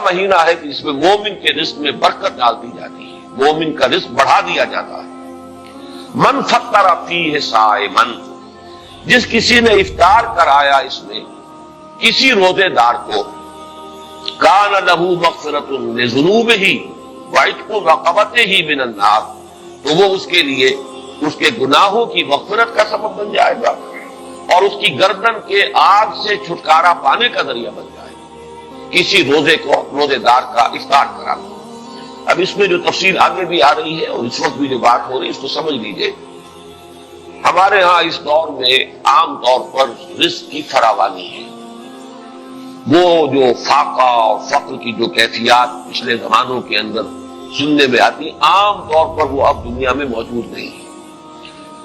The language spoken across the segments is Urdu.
مہینہ ہے کہ اس میں مومن کے رزق میں برکت ڈال دی جاتی ہے، مومن کا رزق بڑھا دیا جاتا ہے۔ من فطر فیہ صائما، جس کسی نے افطار کرایا اس میں کسی روزے دار کو، کان لہ مغفرۃ لذنوبہ وعتق رقبتہ من النار، تو وہ اس کے لیے اس کے گناہوں کی مغفرت کا سبب بن جائے گا اور اس کی گردن کے آگ سے چھٹکارا پانے کا ذریعہ بن جائے گا کسی روزے دار کا افطار کرانا۔ اب اس میں جو تفصیل آگے بھی آ رہی ہے اور اس وقت بھی جو بات ہو رہی ہے اس کو سمجھ لیجئے۔ ہمارے ہاں اس دور میں عام طور پر رزق کی فراوانی ہے، وہ جو فاقہ اور فقر کی جو کیفیات پچھلے زمانوں کے اندر سننے میں آتی، عام طور پر وہ اب دنیا میں موجود نہیں ہے۔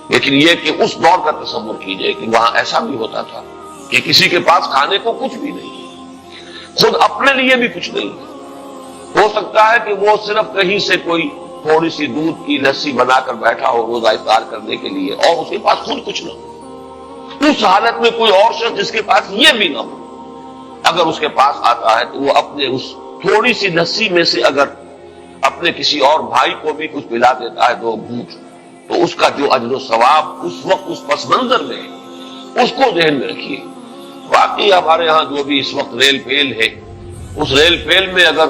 لیکن یہ کہ اس دور کا تصور کیجئے کہ وہاں ایسا بھی ہوتا تھا کہ کسی کے پاس کھانے کو کچھ بھی نہیں ہے، خود اپنے لیے بھی کچھ نہیں ہے، ہو سکتا ہے کہ وہ صرف کہیں سے کوئی تھوڑی سی دودھ کی لسی بنا کر بیٹھا ہو روزہ افطار کرنے کے لیے اور اس کے پاس خود کچھ نہ ہو۔ اس حالت میں کوئی اور شخص جس کے پاس یہ بھی نہ ہو، اگر اس کے پاس آتا ہے تو وہ اپنے اس تھوڑی سی لسی میں سے اگر اپنے کسی اور بھائی کو بھی کچھ پلا دیتا ہے دو گھونٹ، تو اس کا جو اجر و ثواب اس وقت اس پس منظر میں ہے اس کو ذہن میں رکھیے۔ واقعی ہمارے ہاں جو بھی اس وقت ریل پیل ہے، اس ریل پیل میں اگر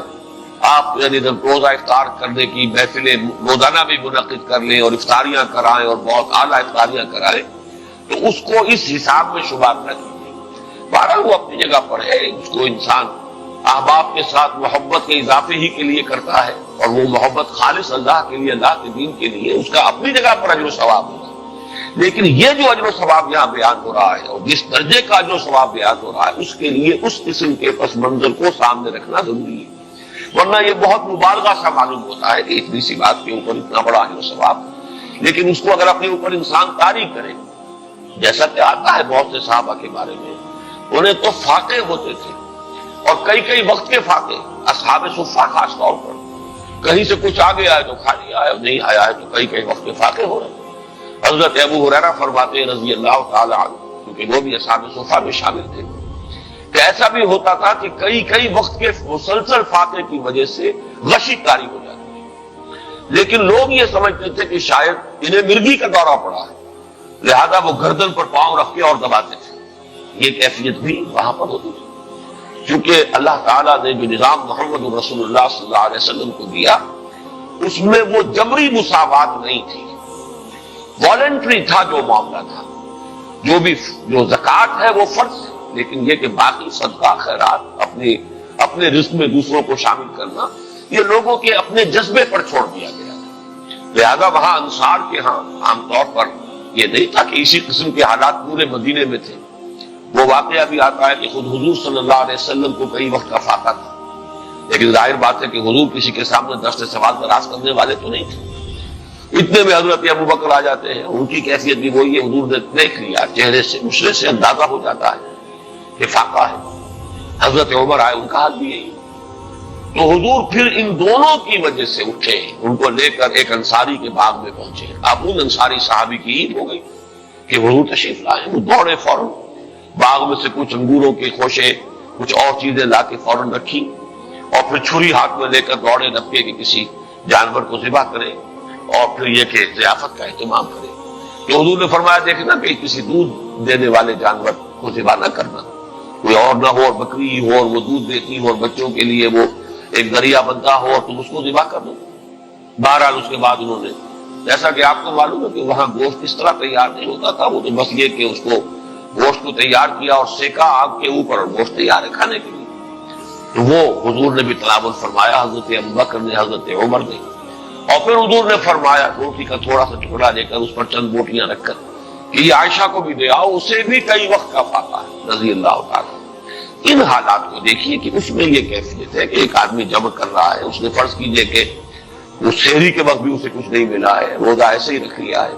آپ یعنی روزہ افطار کرنے کی محفلیں روزانہ بھی منعقد کر لیں اور افطاریاں کرائیں اور بہت اعلیٰ افطاریاں کرائیں تو اس کو اس حساب میں شمار نہ کیجیے۔ بہرحال وہ اپنی جگہ پر ہے، اس کو انسان احباب کے ساتھ محبت کے اضافے ہی کے لیے کرتا ہے اور وہ محبت خالص اللہ کے لیے، اللہ کے دین کے لیے، اس کا اپنی جگہ پر اجر و ثواب ہوگا۔ لیکن یہ جو اجر و ثواب یہاں بیان ہو رہا ہے اور جس درجے کا اجر و ثواب بیان ہو رہا ہے اس کے لیے اس قسم کے پس منظر کو سامنے رکھنا ضروری ہے، ورنہ یہ بہت مبالغہ سا معلوم ہوتا ہے کہ اتنی سی بات کے اوپر اتنا بڑا اجر و ثواب، لیکن اس کو اگر اپنے اوپر انسان طاری کرے، جیسا کہ آتا ہے بہت سے صحابہ کے بارے میں، انہیں تو فاقے ہوتے تھے اور کئی کئی وقت کے فاقے، اصحاب صفہ خاص طور پر، کہیں سے کچھ آگے آئے تو کھا لیا ہے اور نہیں آیا ہے تو کئی کئی وقت کے فاقے ہو رہے ہیں۔ حضرت ابو ہریرہ فرماتے ہیں رضی اللہ تعالی عنہ، کیونکہ وہ بھی اصحاب صفہ میں شامل تھے، کہ ایسا بھی ہوتا تھا کہ کئی کئی وقت کے مسلسل فاقے کی وجہ سے غشی طاری ہو جاتی ہے، لیکن لوگ یہ سمجھتے تھے کہ شاید انہیں مرگی کا دورہ پڑا ہے، لہذا وہ گردن پر پاؤں رکھ کے اور دباتے تھے۔ یہ کیفیت بھی وہاں پر ہوتی تھی، کیونکہ اللہ تعالیٰ نے جو نظام محمد رسول اللہ صلی اللہ علیہ وسلم کو دیا اس میں وہ جبری مساوات نہیں تھی، والنٹری تھا جو معاملہ تھا، جو زکوٰۃ ہے وہ فرض ہے، لیکن یہ کہ باقی صدقہ خیرات اپنے رزق میں دوسروں کو شامل کرنا یہ لوگوں کے اپنے جذبے پر چھوڑ دیا گیا تھا۔ لہذا وہاں انصار کے ہاں عام طور پر یہ نہیں تھا کہ اسی قسم کے حالات پورے مدینے میں تھے۔ وہ واقعہ بھی آتا ہے کہ خود حضور صلی اللہ علیہ وسلم کو کئی وقت کا فاقہ تھا، لیکن ظاہر بات ہے کہ حضور کسی کے سامنے دست سوال دراز کرنے والے تو نہیں تھے۔ اتنے میں حضرت ابو بکر آ جاتے ہیں، ان کی کیفیت بھی وہی ہے، حضور نے دیکھ لیا، چہرے سے مشرے سے اندازہ ہو جاتا ہے کہ فاقہ ہے۔ حضرت عمر آئے، ان کا حال بھی یہی، تو حضور پھر ان دونوں کی وجہ سے اٹھے، ان کو لے کر ایک انصاری کے باغ میں پہنچے۔ اب ان انصاری صحابی کی عید ہو گئی کہ حضور تشریف لائے، وہ دوڑے فوراً باغ میں سے کچھ انگوروں کے خوشے کچھ اور چیزیں لا کے فوراً رکھی اور پھر چھری ہاتھ میں لے کر دوڑے نپے کہ کسی جانور کو ذبح کرے اور پھر یہ کہ ضیافت کا اہتمام کرے۔ کہ حضور نے فرمایا دیکھنا کہ کسی دودھ دینے والے جانور کو ذبح نہ کرنا، کوئی اور نہ ہو اور بکری ہو اور وہ دودھ دیتی ہو اور بچوں کے لیے وہ ایک ذریعہ بنتا ہو اور تم اس کو ذبح کر دو۔ بہرحال اس کے بعد انہوں نے، جیسا کہ آپ کو معلوم ہے کہ وہاں گوشت اس طرح تیار نہیں ہوتا تھا، وہ تو بس یہ کہ اس کو گوشت کو تیار کیا اور سیکا آگ کے اوپر اور گوشت تیار ہے کھانے کے لیے، تو وہ حضور نے بھی تناول فرمایا، حضرت ابو بکر نے، حضرت عمر نے، اور پھر حضور نے فرمایا روٹی کا تھوڑا سا ٹکڑا لے کر اس پر چند بوٹیاں رکھ کر کہ یہ عائشہ کو بھی دے آؤ، اسے بھی کئی وقت کا فاقہ ہے رضی اللہ تعالیٰ۔ ان حالات کو دیکھیے کہ اس میں یہ کیفیت ہے کہ ایک آدمی جمع کر رہا ہے، اس نے فرض کیجئے کہ اس سحری کے وقت بھی اسے کچھ نہیں ملا ہے، روزہ ایسے ہی رکھ لیا ہے،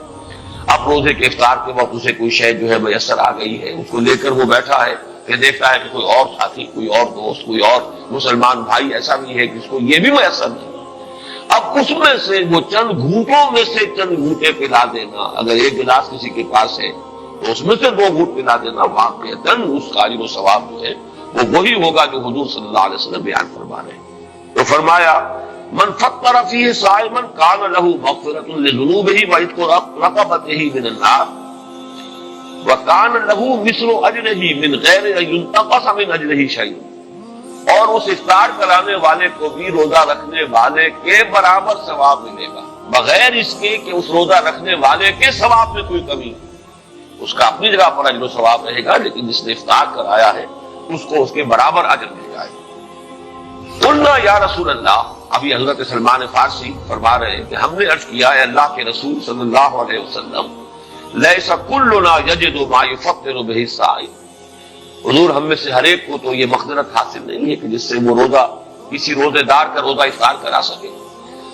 اب روزے کے افطار کے وقت اسے کوئی شے جو ہے میسر آ گئی ہے، اس کو لے کر وہ بیٹھا ہے کہ دیکھتا ہے کہ کوئی اور ساتھی، کوئی اور دوست، کوئی اور مسلمان بھائی ایسا بھی ہے جس کو یہ بھی میسر نہیں، اب اس میں سے وہ چند گھونٹوں میں سے چند گھونٹے پلا دینا، اگر ایک گلاس کسی کے پاس ہے تو اس میں سے 2 گھونٹ پلا دینا، واقعتاً اس کا اجر و ثواب جو ہے وہ وہی ہوگا جو حضور صلی اللہ علیہ وسلم بیان فرما رہے ہیں۔ تو فرمایا من فطر فیہ صائما کان لہ مغفرۃ لذنوبہ وعتق رقبتہ من النار وکان لہ مثل اجرہ من غیر ان ینتقص من اجرہ شیء، اور اس افطار کرانے والے کو بھی روزہ رکھنے والے کے برابر ثواب ملے گا، بغیر اس کے کہ اس روزہ رکھنے والے کے ثواب میں کوئی کمی ہو۔ اس کا اپنی جگہ پر اجر و ثواب رہے گا، لیکن جس نے افطار کرایا ہے اس کو اس کے برابر اجر مل جائے گا۔ قلنا یا رسول اللہ، ابھی حضرت سلمان فارسی فرما رہے ہیں کہ ہم نے عرض کیا ہے اللہ کے رسول صلی اللہ علیہ وسلم، لیس کلنا یجد ما یفطر بہ الصائم، حضور ہم میں سے ہر ایک کو تو یہ مقدرت حاصل نہیں ہے کہ جس سے وہ روزہ کسی روزے دار کا روزہ افطار کرا سکے۔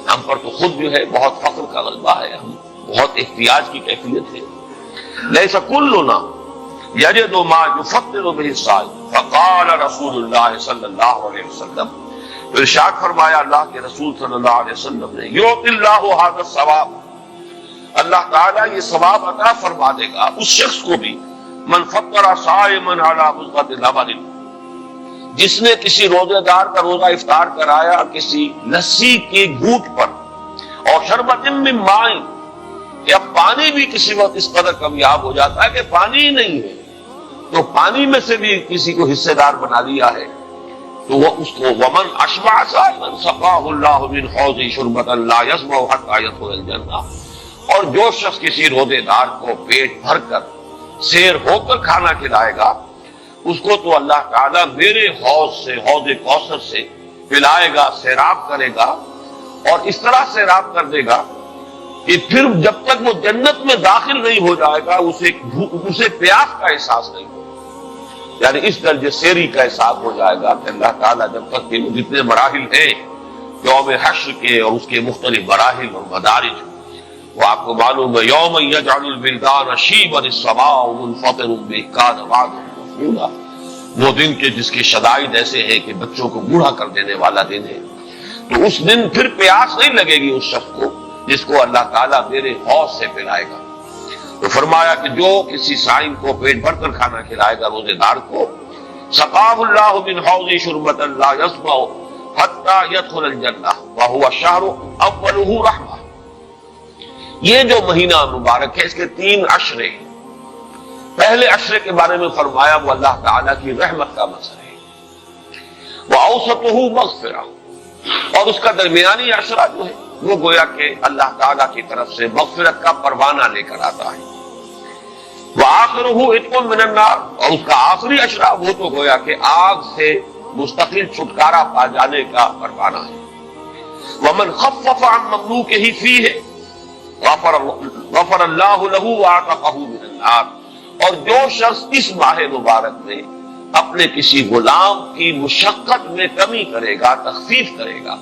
ہم پر تو خود جو ہے بہت فقر کا غلبہ ہے، ہم بہت احتیاج کی کیفیت ہے۔ لیس کلنا یجد ما یفطر بہ الصائم، فقال رسول اللہ صلی اللہ علیہ وسلم، تو ارشاد فرمایا اللہ کے رسول صلی اللہ علیہ وسلم نے، یؤتی اللہ ھذا الثواب، اللہ تعالیٰ یہ ثواب عطا فرما دے گا اس شخص کو بھی، من فطر صائما علی مضغۃ لبن، جس نے کسی روزے دار کا روزہ افطار کرایا کسی لسی کے گھونٹ پر، اور شربت من ماء، کہ اب پانی بھی کسی وقت اس قدر کمیاب ہو جاتا ہے کہ پانی ہی نہیں ہے، تو پانی میں سے بھی کسی کو حصے دار بنا لیا ہے، تو وہ اس کو ومن اشبع صائما سقاہ اللہ من حوض شربۃ لا یظمأ حتی یدخل الجنہ، اور جو شخص کسی روزے دار کو پیٹ بھر کر سیر ہو کر کھانا کھلائے گا اس کو تو اللہ تعالیٰ میرے حوض سے، حوض کوثر سے پلائے گا، سیراب کرے گا، اور اس طرح سیراب کر دے گا کہ پھر جب تک وہ جنت میں داخل نہیں ہو جائے گا اسے پیاس کا احساس نہیں ہوگا، یعنی اس درجے سیری کا احساس ہو جائے گا کہ اللہ تعالیٰ جب تک کہ جتنے مراحل ہیں یوم حشر کے اور اس کے مختلف مراحل اور مدارج، وہ آپ کو معلوم ہے یوم یجعل الولدان شیبا السماء منفطر به کان وعده مفعولا، وہ دن کے جس کے شدائد ایسے ہیں کہ بچوں کو بوڑھا کر دینے والا دن ہے، تو اس دن پھر پیاس نہیں لگے گی اس شخص کو جس کو اللہ تعالیٰ میرے حوض سے پلائے گا۔ تو فرمایا کہ جو کسی صائم کو پیٹ بھر کر کھانا کھلائے گا روزے دار کو، سقاہ اللہ من حوض شربۃ لا یظمأ حتی یدخل الجنہ وہو الشہر اولہ رحمہ، یہ جو مہینہ مبارک ہے اس کے 3 عشرے، پہلے عشرے کے بارے میں فرمایا وہ اللہ تعالیٰ کی رحمت کا مظہر ہے، وَأَوْسَطُهُ مَغْفِرَةٌ، اور اس کا درمیانی عشرہ جو ہے وہ گویا کہ اللہ تعالیٰ کی طرف سے مغفرت کا پروانہ لے کر آتا ہے، وَآخِرُهُ عِتْقٌ مِّنَ النَّارِ، اور اس کا آخری عشرہ وہ تو گویا کہ آگ سے مستقل چھٹکارا پا جانے کا پروانہ ہے، وَمَنْ خَفَّفَ عَن مَمْلُوكِهِ فِيهِ غفر اللہ لہ وَأَعْتَقَهُ مِنَ النَّارِ، اور جو شخص اس ماہ مبارک میں اپنے کسی غلام کی مشقت میں کمی کرے گا، تخفیف کرے گا،